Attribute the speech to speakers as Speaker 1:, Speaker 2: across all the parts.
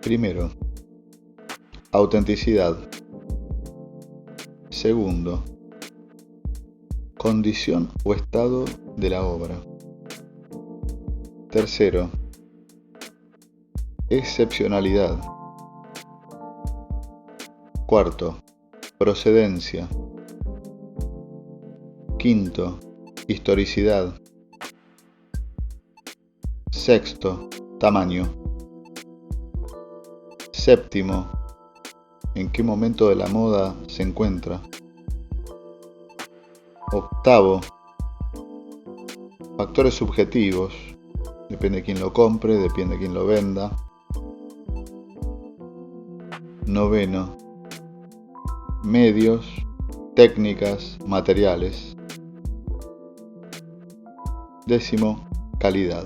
Speaker 1: Primero, autenticidad. Segundo, condición o estado de la obra. Tercero, excepcionalidad. Cuarto, procedencia. Quinto, historicidad. Sexto, tamaño. Séptimo, en qué momento de la moda se encuentra. Octavo, factores subjetivos. Depende de quién lo compre, depende de quién lo venda. Noveno, medios, técnicas, materiales. Décimo, calidad.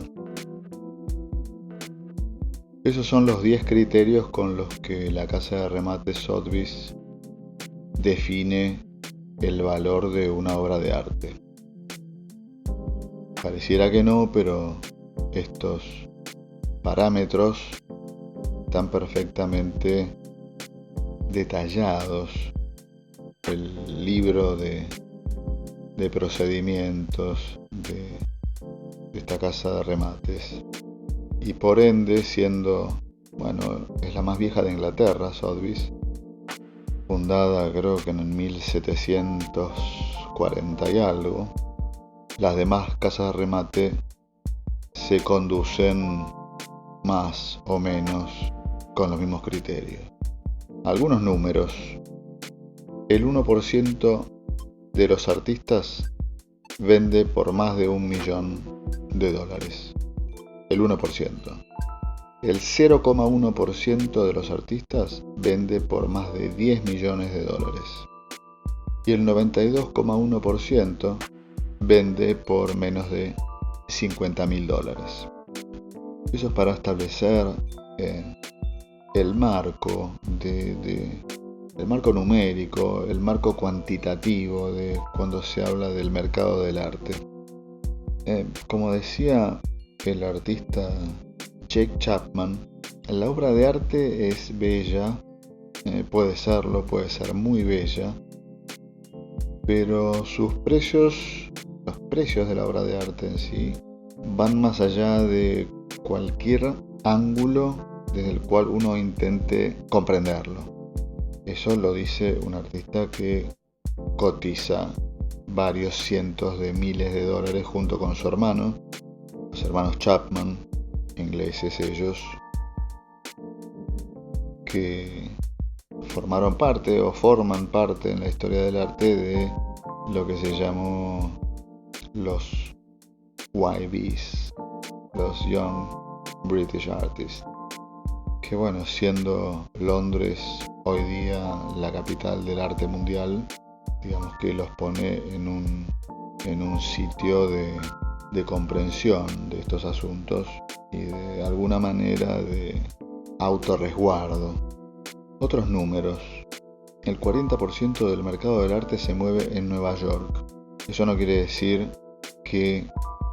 Speaker 1: Esos son los 10 criterios con los que la casa de remates Sotheby's define el valor de una obra de arte. Pareciera que no, pero estos parámetros están perfectamente detallados. El libro de procedimientos de esta casa de remates. Y por ende, siendo, es la más vieja de Inglaterra, Sotheby's, fundada creo que en 1740 y algo, las demás casas de remate se conducen más o menos con los mismos criterios. Algunos números. El 1% de los artistas vende por más de $1 millón. El 1%. El 0,1% de los artistas vende por más de $10 millones. Y el 92,1% vende por menos de $50.000. Eso es para establecer el marco el marco numérico, el marco cuantitativo de cuando se habla del mercado del arte. Como decía el artista Jake Chapman, la obra de arte es bella, puede ser muy bella, pero los precios de la obra de arte en sí, van más allá de cualquier ángulo desde el cual uno intente comprenderlo. Eso lo dice un artista que cotiza varios cientos de miles de dólares junto con su hermano, los hermanos Chapman, ingleses ellos, que forman parte en la historia del arte de lo que se llamó los YBs, los Young British Artists, que siendo Londres hoy día la capital del arte mundial, digamos que los pone en un sitio de comprensión de estos asuntos y de alguna manera de autorresguardo. Otros números. El 40% del mercado del arte se mueve en Nueva York. Eso no quiere decir que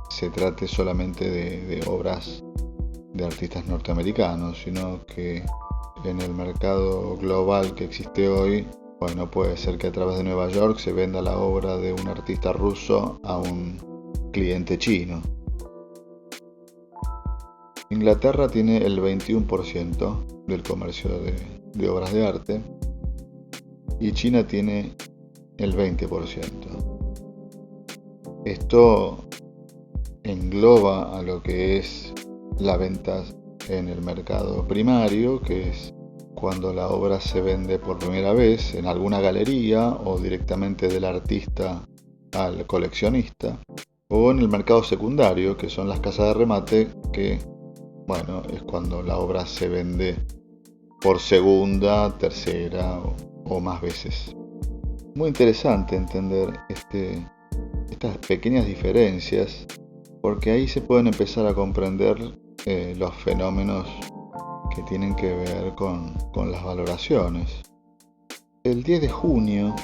Speaker 1: se trate solamente de obras de artistas norteamericanos, sino que en el mercado global que existe hoy, puede ser que a través de Nueva York se venda la obra de un artista ruso a un cliente chino. Inglaterra tiene el 21% del comercio de obras de arte y China tiene el 20%. Esto engloba a lo que es la venta en el mercado primario, que es cuando la obra se vende por primera vez en alguna galería o directamente del artista al coleccionista, o en el mercado secundario, que son las casas de remate, que es cuando la obra se vende por segunda, tercera o más veces. Muy interesante entender estas pequeñas diferencias, porque ahí se pueden empezar a comprender los fenómenos que tienen que ver con las valoraciones. El 10 de junio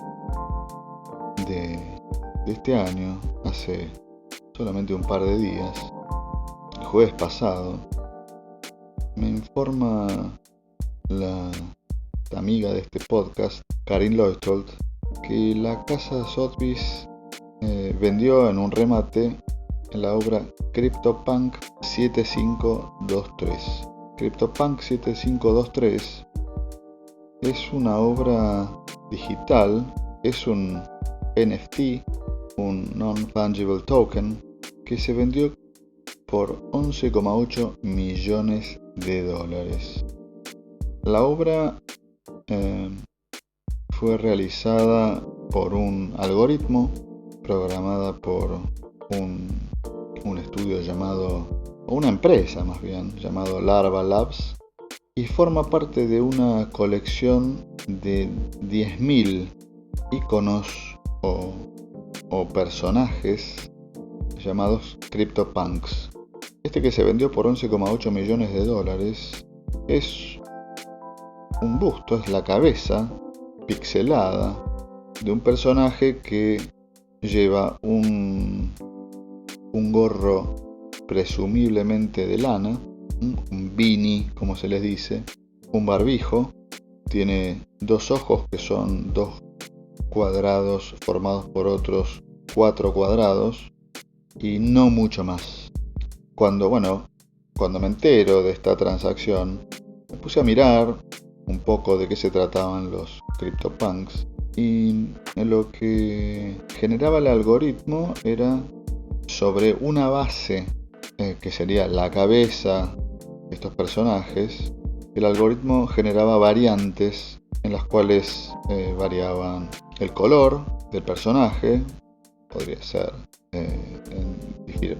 Speaker 1: de este año, hace solamente un par de días, el jueves pasado, me informa la amiga de este podcast, Karin Leuchthold, que la casa Sotheby's vendió en un remate en la obra CryptoPunk 7523. CryptoPunk 7523 es una obra digital, es un NFT, un Non-Fungible Token, que se vendió por 11,8 millones de dólares. La obra fue realizada por un algoritmo, programada por un estudio o una empresa más bien, llamado Larva Labs, y forma parte de una colección de 10.000 iconos o personajes llamados CryptoPunks. Este que se vendió por 11,8 millones de dólares es un busto, es la cabeza pixelada de un personaje que lleva un gorro presumiblemente de lana, un beanie como se les dice, un barbijo, tiene dos ojos que son dos cuadrados formados por otros 4 cuadrados y no mucho más. Cuando me entero de esta transacción, me puse a mirar un poco de qué se trataban los CryptoPunks, y lo que generaba el algoritmo era sobre una base que sería la cabeza de estos personajes. El algoritmo generaba variantes en las cuales variaban el color del personaje, podría ser en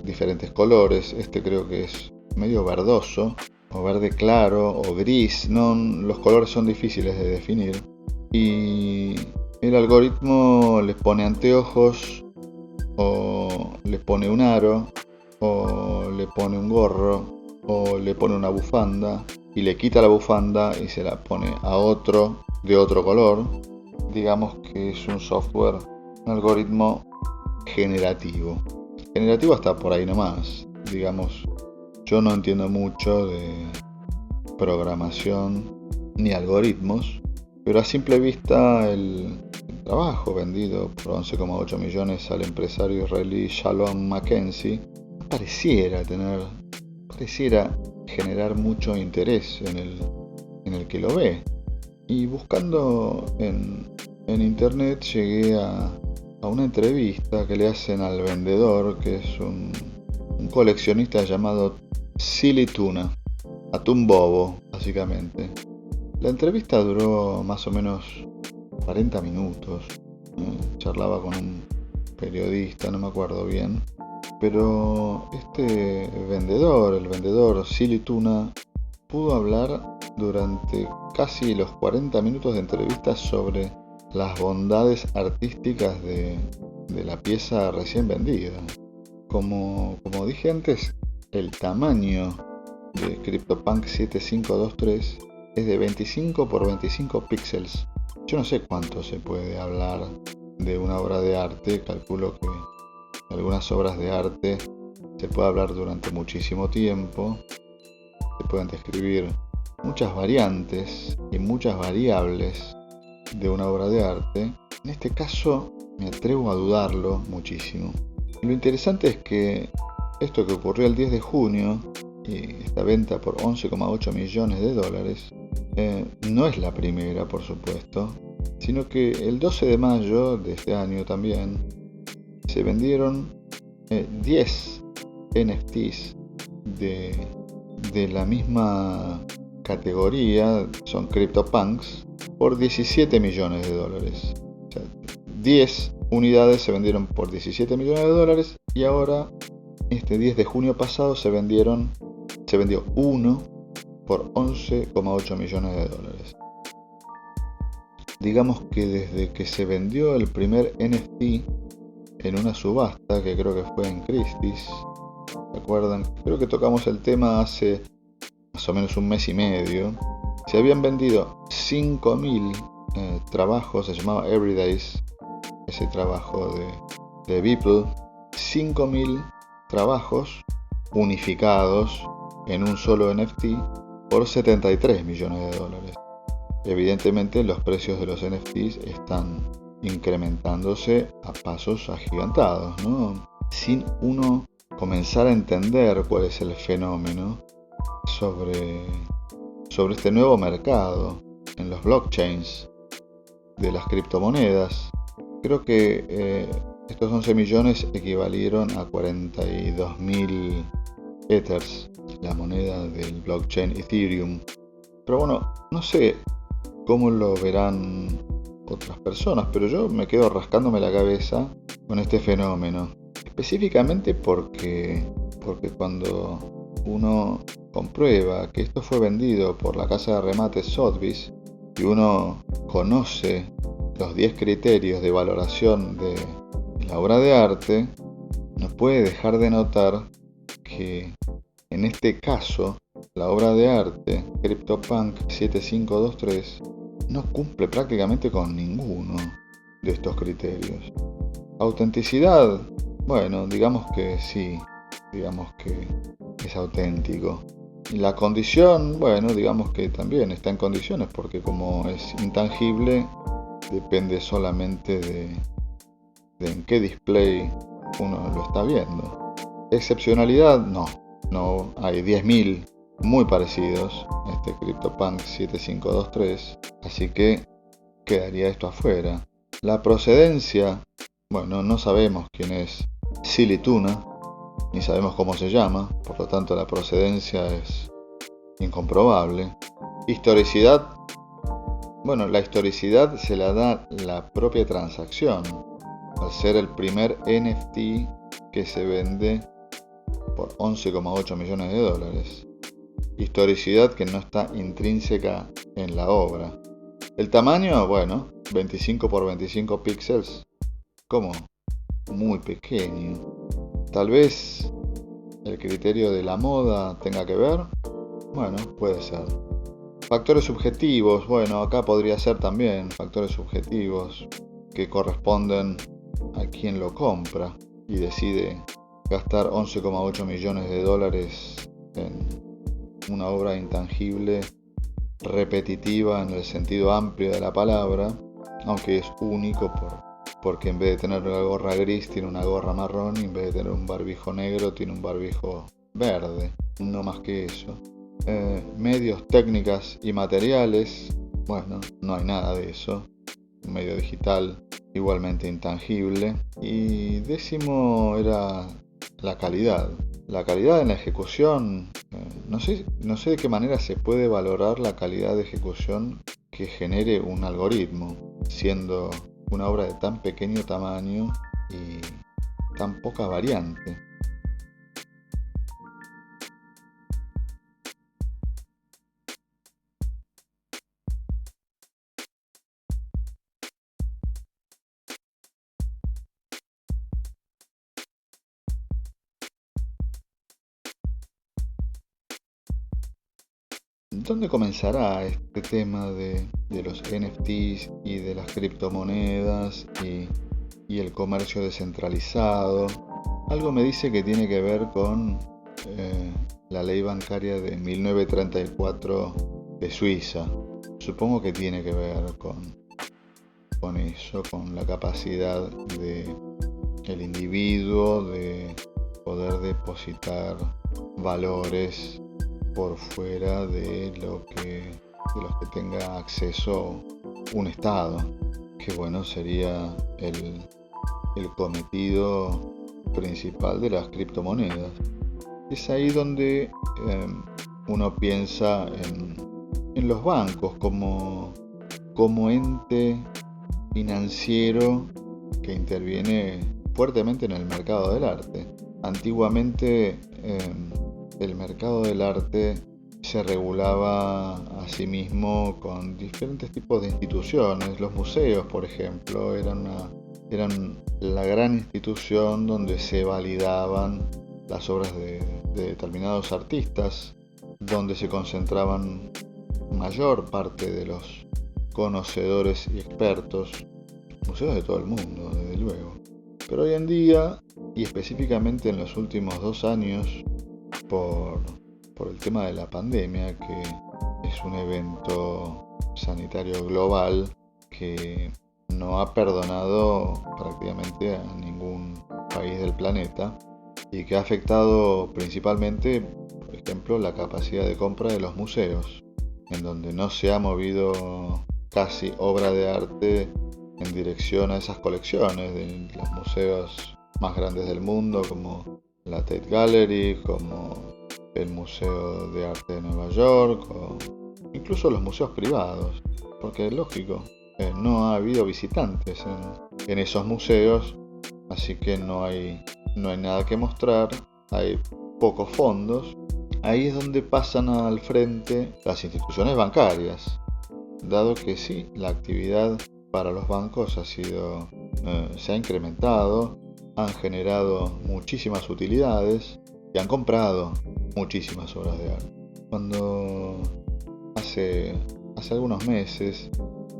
Speaker 1: diferentes colores. Este creo que es medio verdoso, o verde claro, o gris. Los colores son difíciles de definir. Y el algoritmo les pone anteojos, o le pone un aro, o le pone un gorro, o le pone una bufanda, y le quita la bufanda y se la pone a otro de otro color. Digamos que es un software, un algoritmo generativo hasta por ahí nomás. Digamos, yo no entiendo mucho de programación ni algoritmos, pero a simple vista el trabajo vendido por 11,8 millones al empresario israelí Shalom Mackenzie pareciera generar mucho interés en el que lo ve. Y buscando en internet llegué a una entrevista que le hacen al vendedor, que es un coleccionista llamado Silly Tuna, atún bobo básicamente. La entrevista duró más o menos 40 minutos. Charlaba con un periodista, no me acuerdo bien, pero este vendedor, el vendedor Silly Tuna, pudo hablar durante casi los 40 minutos de entrevista sobre las bondades artísticas de la pieza recién vendida. Como dije antes, el tamaño de CryptoPunk 7523 es de 25 por 25 píxeles. Yo no sé cuánto se puede hablar de una obra de arte. Calculo que algunas obras de arte se puede hablar durante muchísimo tiempo. Se pueden describir muchas variantes y muchas variables de una obra de arte. En este caso me atrevo a dudarlo muchísimo. Lo interesante es que esto que ocurrió el 10 de junio y esta venta por 11,8 millones de dólares no es la primera, por supuesto, sino que el 12 de mayo de este año también se vendieron 10 NFTs de la misma categoría, son CryptoPunks, por 17 millones de dólares. O sea, 10 unidades se vendieron por 17 millones de dólares, y ahora, este 10 de junio pasado, se vendió uno por 11,8 millones de dólares. Digamos que desde que se vendió el primer NFT en una subasta, que creo que fue en Christie's, ¿se acuerdan? Creo que tocamos el tema hace más o menos un mes y medio. Se habían vendido 5.000 trabajos, se llamaba Everydays, ese trabajo de Beeple. 5.000 trabajos unificados en un solo NFT, por 73 millones de dólares. Evidentemente los precios de los NFTs están incrementándose a pasos agigantados, ¿no? Sin uno comenzar a entender cuál es el fenómeno sobre este nuevo mercado en los blockchains de las criptomonedas. Creo que estos 11 millones equivalieron a 42.000 Ethers, la moneda del blockchain Ethereum. Pero bueno, no sé cómo lo verán otras personas, pero yo me quedo rascándome la cabeza con este fenómeno. Específicamente porque cuando uno comprueba que esto fue vendido por la casa de remates Sotheby's y uno conoce los 10 criterios de valoración de la obra de arte, no puede dejar de notar que en este caso la obra de arte CryptoPunk 7523 no cumple prácticamente con ninguno de estos criterios. Autenticidad, bueno, digamos que sí, digamos que es auténtico. Y la condición, bueno, digamos que también está en condiciones, porque como es intangible, depende solamente de en qué display uno lo está viendo. Excepcionalidad, no hay 10.000 muy parecidos a este CryptoPunk 7523, así que quedaría esto afuera. La procedencia, bueno, no sabemos quién es Silly Tuna, ni sabemos cómo se llama, por lo tanto la procedencia es incomprobable. Historicidad, bueno, la historicidad se la da la propia transacción, al ser el primer NFT que se vende por 11,8 millones de dólares. Historicidad que no está intrínseca en la obra. El tamaño, bueno, 25 por 25 píxeles, como muy pequeño. Tal vez el criterio de la moda tenga que ver. Bueno, puede ser. Factores subjetivos, bueno, acá podría ser también factores subjetivos que corresponden a quien lo compra y decide gastar 11,8 millones de dólares en una obra intangible, repetitiva en el sentido amplio de la palabra, aunque es único porque en vez de tener una gorra gris tiene una gorra marrón y en vez de tener un barbijo negro tiene un barbijo verde, no más que eso. Medios, técnicas y materiales, bueno, no hay nada de eso. Un medio digital igualmente intangible. Y décimo era la calidad. La calidad en la ejecución, no sé de qué manera se puede valorar la calidad de ejecución que genere un algoritmo, siendo una obra de tan pequeño tamaño y tan poca variante. ¿Dónde comenzará este tema de los NFTs y de las criptomonedas y el comercio descentralizado? Algo me dice que tiene que ver con la ley bancaria de 1934 de Suiza. Supongo que tiene que ver con eso, con la capacidad del individuo de poder depositar valores por fuera de los que tenga acceso un Estado, que bueno, sería el cometido principal de las criptomonedas. Es ahí donde uno piensa en los bancos como ente financiero que interviene fuertemente en el mercado del arte. Antiguamente el mercado del arte se regulaba a sí mismo con diferentes tipos de instituciones. Los museos, por ejemplo, eran la gran institución donde se validaban las obras de determinados artistas, donde se concentraban mayor parte de los conocedores y expertos, museos de todo el mundo, desde luego. Pero hoy en día, y específicamente en los últimos 2 años, por por el tema de la pandemia, que es un evento sanitario global que no ha perdonado prácticamente a ningún país del planeta y que ha afectado principalmente, por ejemplo, la capacidad de compra de los museos, en donde no se ha movido casi obra de arte en dirección a esas colecciones de los museos más grandes del mundo, como la Tate Gallery, como el Museo de Arte de Nueva York, o incluso los museos privados, porque es lógico, no ha habido visitantes en esos museos, así que no hay nada que mostrar, hay pocos fondos. Ahí es donde pasan al frente las instituciones bancarias, dado que sí, la actividad para los bancos se ha incrementado, han generado muchísimas utilidades y han comprado muchísimas obras de arte. Cuando hace algunos meses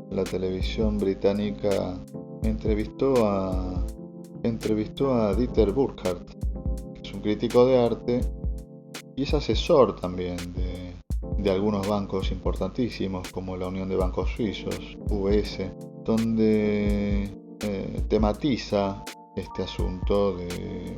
Speaker 1: la televisión británica entrevistó a Dieter Burkhardt, que es un crítico de arte y es asesor también de algunos bancos importantísimos como la Unión de Bancos Suizos, UBS, donde tematiza este asunto de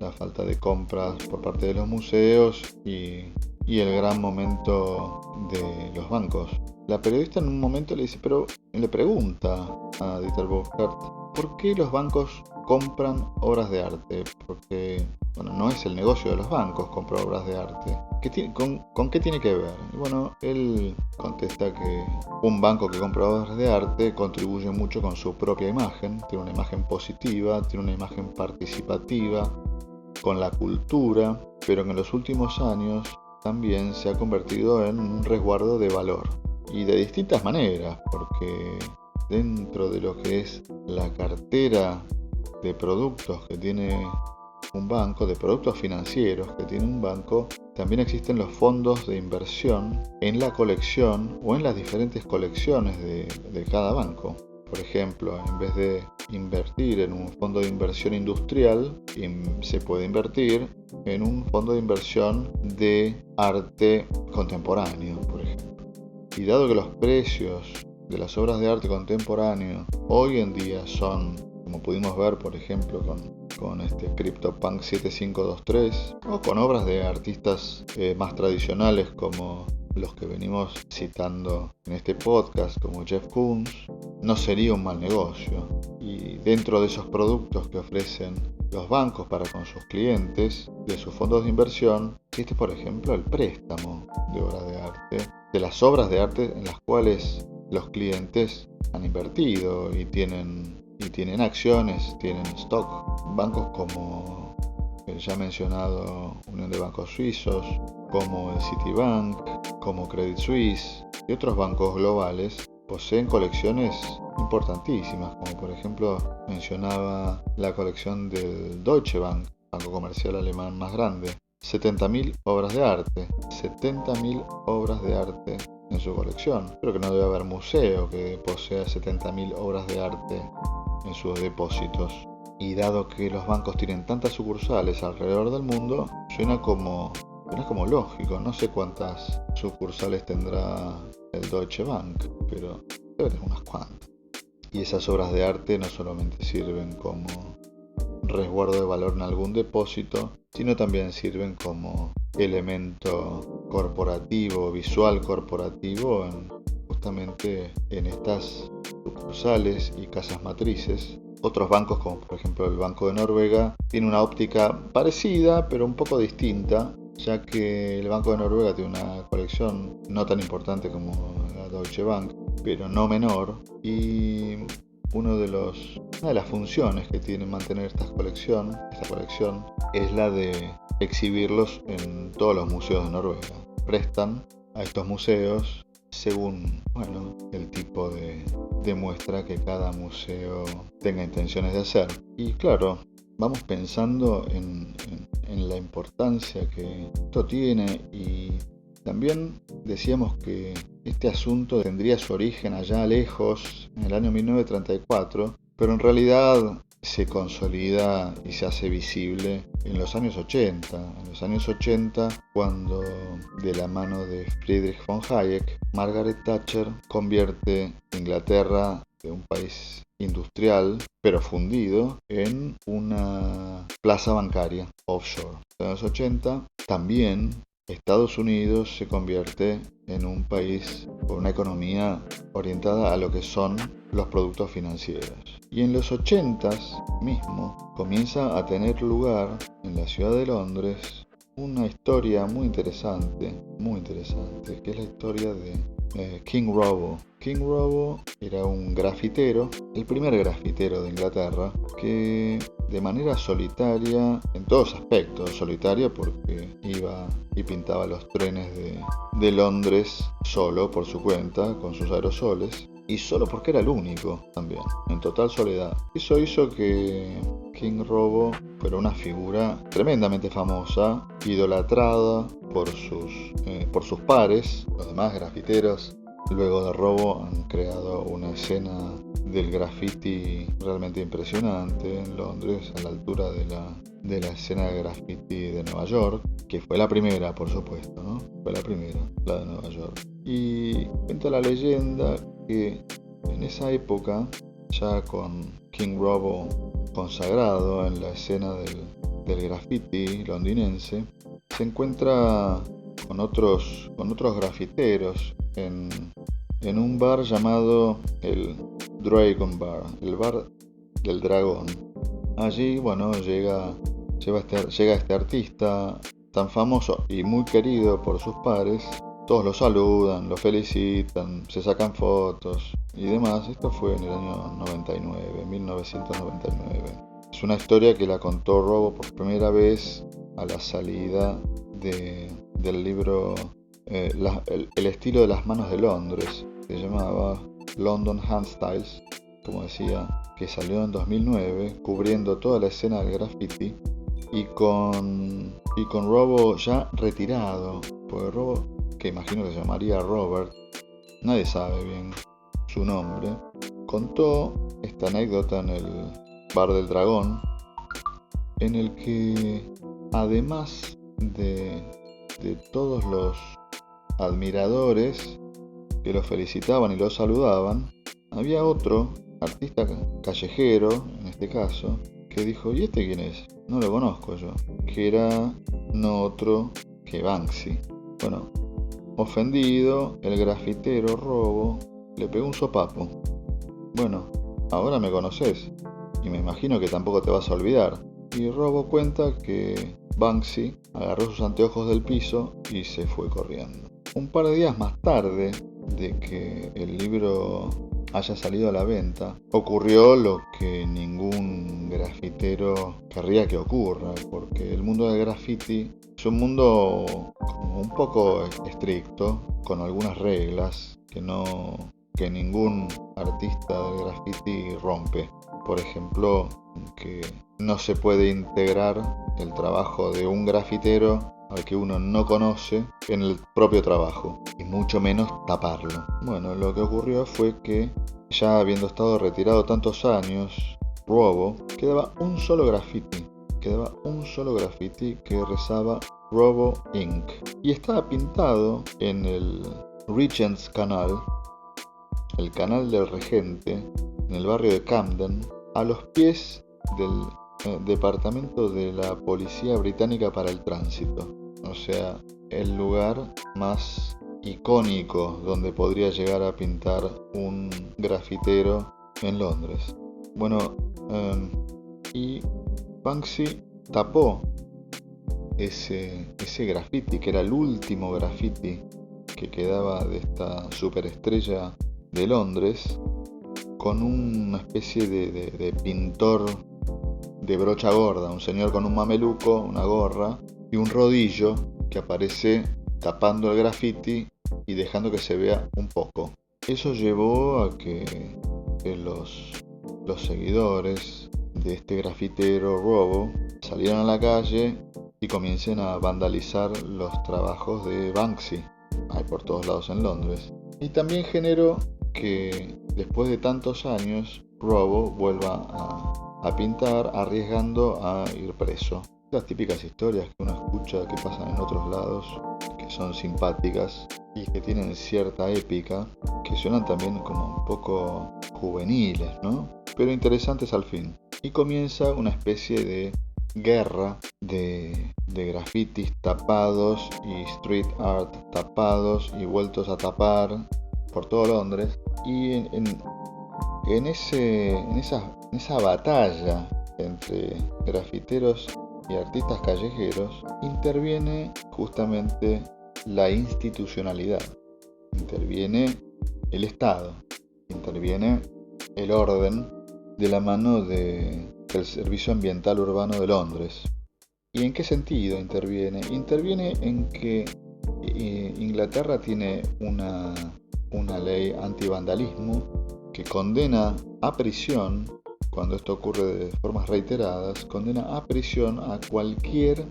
Speaker 1: la falta de compras por parte de los museos y el gran momento de los bancos. La periodista en un momento le pregunta a Dieter Burkhardt ¿por qué los bancos compran obras de arte? Porque no es el negocio de los bancos comprar obras de arte. ¿Con qué tiene que ver? Y él contesta que un banco que compra obras de arte contribuye mucho con su propia imagen, tiene una imagen positiva, tiene una imagen participativa con la cultura, pero que en los últimos años también se ha convertido en un resguardo de valor. Y de distintas maneras, porque dentro de lo que es la cartera de productos que tiene un banco, de productos financieros que tiene un banco, también existen los fondos de inversión en la colección o en las diferentes colecciones de cada banco. Por ejemplo, en vez de invertir en un fondo de inversión industrial, se puede invertir en un fondo de inversión de arte contemporáneo, por ejemplo. Y dado que los precios de las obras de arte contemporáneo hoy en día son, como pudimos ver por ejemplo con este CryptoPunk 7523 o con obras de artistas más tradicionales como los que venimos citando en este podcast como Jeff Koons, no sería un mal negocio. Y dentro de esos productos que ofrecen los bancos para con sus clientes de sus fondos de inversión existe por ejemplo el préstamo de obras de arte, de las obras de arte en las cuales los clientes han invertido y tienen acciones, tienen stock. Bancos como el ya mencionado Unión de Bancos Suizos, como el Citibank, como Credit Suisse y otros bancos globales poseen colecciones importantísimas, como por ejemplo mencionaba la colección del Deutsche Bank, banco comercial alemán más grande, 70.000 obras de arte, 70.000 obras de arte en su colección. Creo que no debe haber museo que posea 70.000 obras de arte en sus depósitos. Y dado que los bancos tienen tantas sucursales alrededor del mundo, suena como lógico. No sé cuántas sucursales tendrá el Deutsche Bank, pero debe tener unas cuantas. Y esas obras de arte no solamente sirven como resguardo de valor en algún depósito, sino también sirven como elemento corporativo, visual corporativo, justamente en estas sucursales y casas matrices. Otros bancos, como por ejemplo el Banco de Noruega, tiene una óptica parecida pero un poco distinta, ya que el Banco de Noruega tiene una colección no tan importante como la Deutsche Bank, pero no menor, y una de las funciones que tiene mantener esta colección es la de exhibirlos en todos los museos de Noruega. Prestan a estos museos según el tipo de muestra que cada museo tenga intenciones de hacer. Y claro, vamos pensando en la importancia que esto tiene, y también decíamos que este asunto tendría su origen allá lejos, en el año 1934, pero en realidad se consolida y se hace visible en los años 80. En los años 80, cuando de la mano de Friedrich von Hayek, Margaret Thatcher convierte Inglaterra de un país industrial pero fundido en una plaza bancaria offshore. En los 80 también Estados Unidos se convierte en un país con una economía orientada a lo que son los productos financieros. Y en los 80s mismo comienza a tener lugar en la ciudad de Londres una historia muy interesante, que es la historia de King Robo. King Robo era un grafitero, el primer grafitero de Inglaterra, que de manera solitaria, en todos aspectos, solitaria porque iba y pintaba los trenes de Londres solo por su cuenta, con sus aerosoles, y solo porque era el único también, en total soledad. Eso hizo que King Robo fuera una figura tremendamente famosa, idolatrada por sus pares. Los demás grafiteros, luego de Robo, han creado una escena del graffiti realmente impresionante en Londres, a la altura de la escena de graffiti de Nueva York, que fue la primera, por supuesto, ¿no? Fue la primera, la de Nueva York. Y cuenta la leyenda que en esa época, ya con King Robo consagrado en la escena del graffiti londinense, se encuentra con otros grafiteros en un bar llamado el Dragon Bar, el bar del dragón. Allí, bueno, llega este artista tan famoso y muy querido por sus pares. Todos lo saludan, lo felicitan, se sacan fotos y demás. Esto fue en el año 1999. Es una historia que la contó Robo por primera vez a la salida del libro El estilo de las manos de Londres, que se llamaba London Handstyles, como decía, que salió en 2009, cubriendo toda la escena del graffiti, y con Robo ya retirado, porque Robo, que imagino que se llamaría Robert, nadie sabe bien su nombre, contó esta anécdota en el Bar del Dragón, en el que además de todos los admiradores que lo felicitaban y lo saludaban, había otro artista callejero, en este caso, que dijo: ¿y este quién es? No lo conozco yo. Que era no otro que Banksy. Bueno, ofendido, el grafitero Robo le pegó un sopapo. Bueno, ahora me conoces y me imagino que tampoco te vas a olvidar. Y Robo cuenta que Banksy agarró sus anteojos del piso y se fue corriendo. Un par de días más tarde de que el libro haya salido a la venta, ocurrió lo que ningún grafitero querría que ocurra, porque el mundo del graffiti es un mundo como un poco estricto, con algunas reglas que ningún artista del graffiti rompe. Por ejemplo, que no se puede integrar el trabajo de un grafitero al que uno no conoce en el propio trabajo, y mucho menos taparlo. Bueno, lo que ocurrió fue que, ya habiendo estado retirado tantos años, Robo, quedaba un solo graffiti que rezaba Robo Inc. Y estaba pintado en el Regent's Canal, el canal del Regente, en el barrio de Camden, a los pies del departamento de la Policía Británica para el Tránsito. O sea, el lugar más icónico donde podría llegar a pintar un grafitero en Londres. Bueno, y Banksy tapó ese graffiti, que era el último graffiti que quedaba de esta superestrella de Londres, con una especie de pintor de brocha gorda, un señor con un mameluco, una gorra y un rodillo que aparece tapando el graffiti y dejando que se vea un poco. Eso llevó a que los seguidores de este grafitero Robo salieran a la calle y comiencen a vandalizar los trabajos de Banksy. Hay por todos lados en Londres. Y también generó que después de tantos años Robo vuelva a pintar arriesgando a ir preso. Las típicas historias que uno escucha que pasan en otros lados, que son simpáticas y que tienen cierta épica, que suenan también como un poco juveniles, ¿no? Pero interesantes al fin. Y comienza una especie de guerra de grafitis tapados y street art tapados y vueltos a tapar por todo Londres. Y en esa batalla entre grafiteros y artistas callejeros interviene justamente la institucionalidad, interviene el Estado, interviene el orden de la mano del Servicio Ambiental Urbano de Londres. ¿Y en qué sentido interviene? Interviene en que Inglaterra tiene una ley antivandalismo que condena a prisión, cuando esto ocurre de formas reiteradas, condena a prisión a cualquier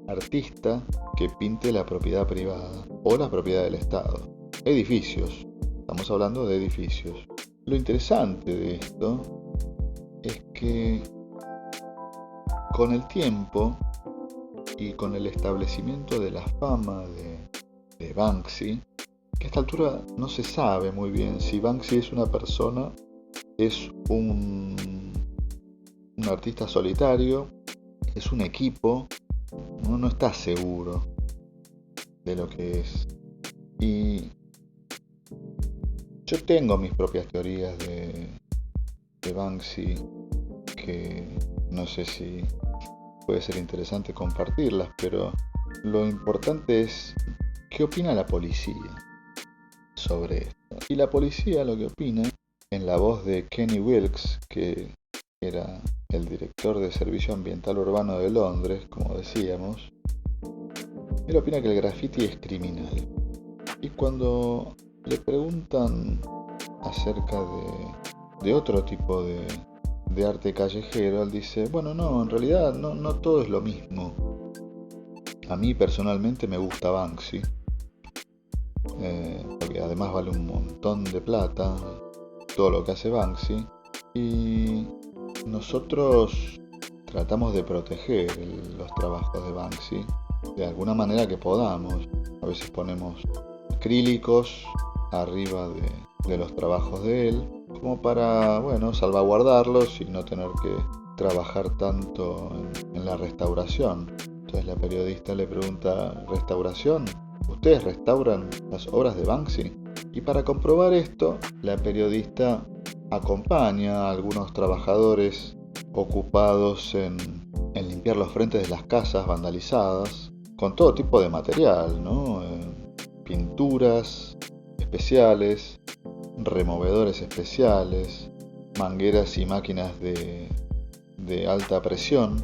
Speaker 1: artista que pinte la propiedad privada o la propiedad del Estado. Edificios, estamos hablando de edificios. Lo interesante de esto es que con el tiempo y con el establecimiento de la fama de Banksy, que a esta altura no se sabe muy bien si Banksy es una persona, es un artista solitario, es un equipo, uno no está seguro de lo que es. Y yo tengo mis propias teorías de Banksy, que no sé si puede ser interesante compartirlas, pero lo importante es qué opina la policía sobre esto. Y la policía lo que opina, en la voz de Kenny Wilkes, que era el director de Servicio Ambiental Urbano de Londres, como decíamos, él opina que el graffiti es criminal. Y cuando le preguntan acerca de otro tipo de arte callejero, él dice, bueno, no, en realidad no todo es lo mismo. A mí personalmente me gusta Banksy, porque además vale un montón de plata todo lo que hace Banksy, y nosotros tratamos de proteger los trabajos de Banksy de alguna manera que podamos. A veces ponemos acrílicos arriba de los trabajos de él, como para, bueno, salvaguardarlos y no tener que trabajar tanto en la restauración. Entonces la periodista le pregunta, ¿restauración? ¿Ustedes restauran las obras de Banksy? Y para comprobar esto, la periodista acompaña a algunos trabajadores ocupados en limpiar los frentes de las casas vandalizadas con todo tipo de material, ¿no? Pinturas especiales, removedores especiales, mangueras y máquinas de alta presión.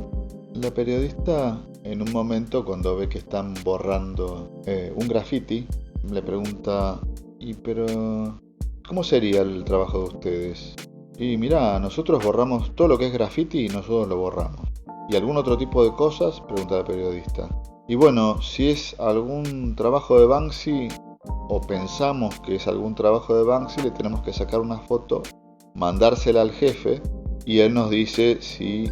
Speaker 1: La periodista, en un momento, cuando ve que están borrando un graffiti, le pregunta, pero ¿cómo sería el trabajo de ustedes? Y mirá, nosotros borramos todo lo que es graffiti y nosotros lo borramos. ¿Y algún otro tipo de cosas?, pregunta la periodista. Y bueno, si es algún trabajo de Banksy, o pensamos que es algún trabajo de Banksy, le tenemos que sacar una foto, mandársela al jefe, y él nos dice si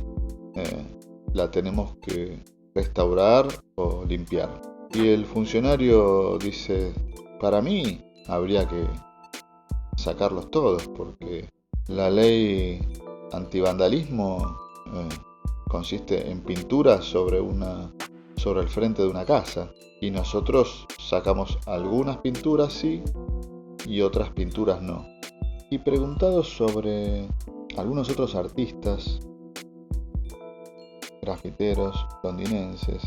Speaker 1: la tenemos que restaurar o limpiar. Y el funcionario dice, para mí habría que sacarlos todos, porque la ley antivandalismo consiste en pintura sobre el frente de una casa, y nosotros sacamos algunas pinturas sí y otras pinturas no. Y preguntados sobre algunos otros artistas grafiteros londinenses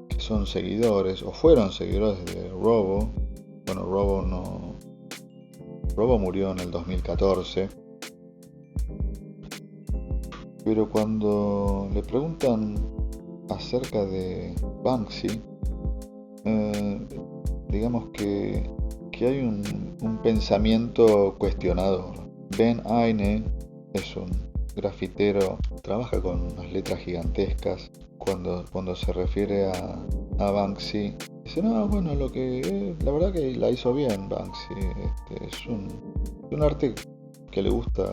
Speaker 1: que son seguidores o fueron seguidores de Robo, bueno, Robo murió en el 2014, pero cuando le preguntan acerca de Banksy, digamos que hay un pensamiento cuestionador. Ben Aine es un grafitero, trabaja con unas letras gigantescas. Cuando se refiere a Banksy, dice, no, bueno, la verdad que la hizo bien Banksy. Es un arte que le gusta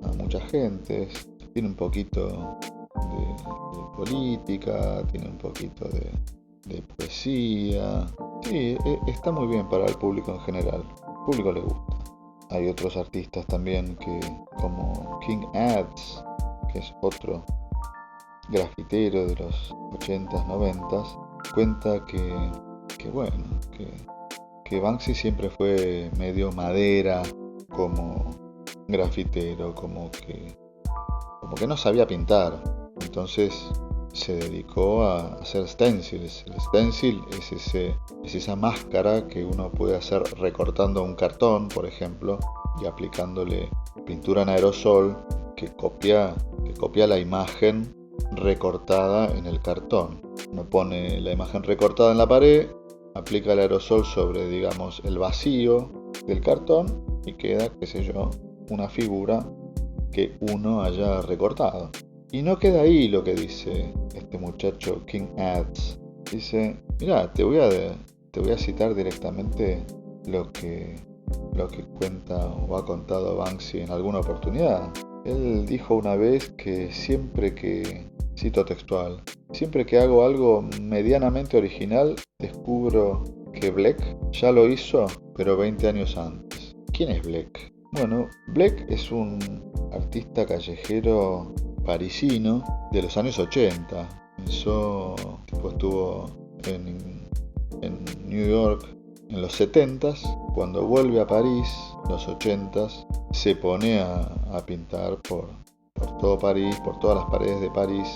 Speaker 1: a mucha gente. tiene un poquito de política, tiene un poquito de poesía. Sí, está muy bien para el público en general. Al público le gusta. Hay otros artistas también como King Ads, que es otro grafitero de los 80s, 90s, cuenta que Banksy siempre fue medio madera como grafitero, como que no sabía pintar. Entonces se dedicó a hacer stencils. El stencil es esa máscara que uno puede hacer recortando un cartón, por ejemplo, y aplicándole pintura en aerosol que copia la imagen recortada en el cartón. Uno pone la imagen recortada en la pared, aplica el aerosol sobre, digamos, el vacío del cartón y queda, qué sé yo, una figura que uno haya recortado. Y no queda ahí lo que dice este muchacho King Ads. Dice, mira, te voy a citar directamente lo que cuenta o ha contado Banksy en alguna oportunidad. Él dijo una vez que cito textual, siempre que hago algo medianamente original, descubro que Bleck ya lo hizo, pero 20 años antes. ¿Quién es Bleck? Bueno, Bleck es un artista callejero parisino de los años 80. Estuvo en New York en los 70s. Cuando vuelve a París, los 80s, se pone a pintar por todo París, por todas las paredes de París,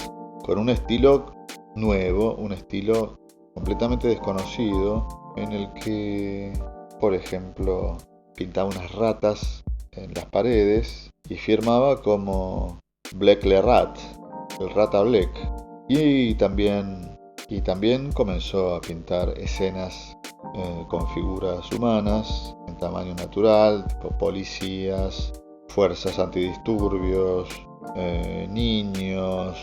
Speaker 1: con un estilo nuevo, un estilo completamente desconocido, en el que, por ejemplo, pintaba unas ratas en las paredes y firmaba como Bleck le Rat, el rata Bleck. Y también comenzó a pintar escenas con figuras humanas en tamaño natural, tipo policías, fuerzas antidisturbios, niños.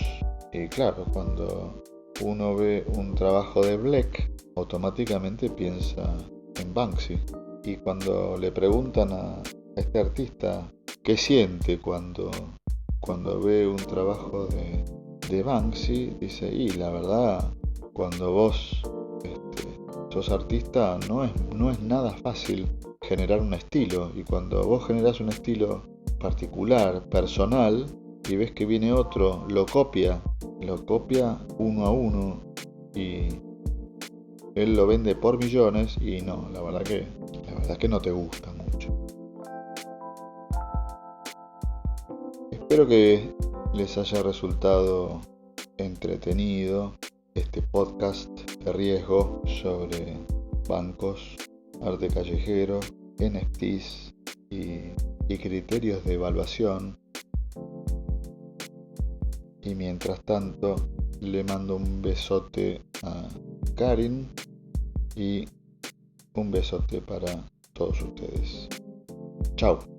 Speaker 1: Y claro, cuando uno ve un trabajo de Bleck, automáticamente piensa en Banksy. Y cuando le preguntan a este artista qué siente cuando ve un trabajo de Banksy, dice, y la verdad, cuando vos sos artista, no es nada fácil generar un estilo. Y cuando vos generás un estilo particular, personal, y ves que viene otro, lo copia uno a uno, y él lo vende por millones, y no, la verdad que no te gusta mucho. Espero que les haya resultado entretenido este podcast de riesgo sobre bancos, arte callejero, NFTs y criterios de evaluación. Y mientras tanto, le mando un besote a Karin y un besote para todos ustedes. Chao.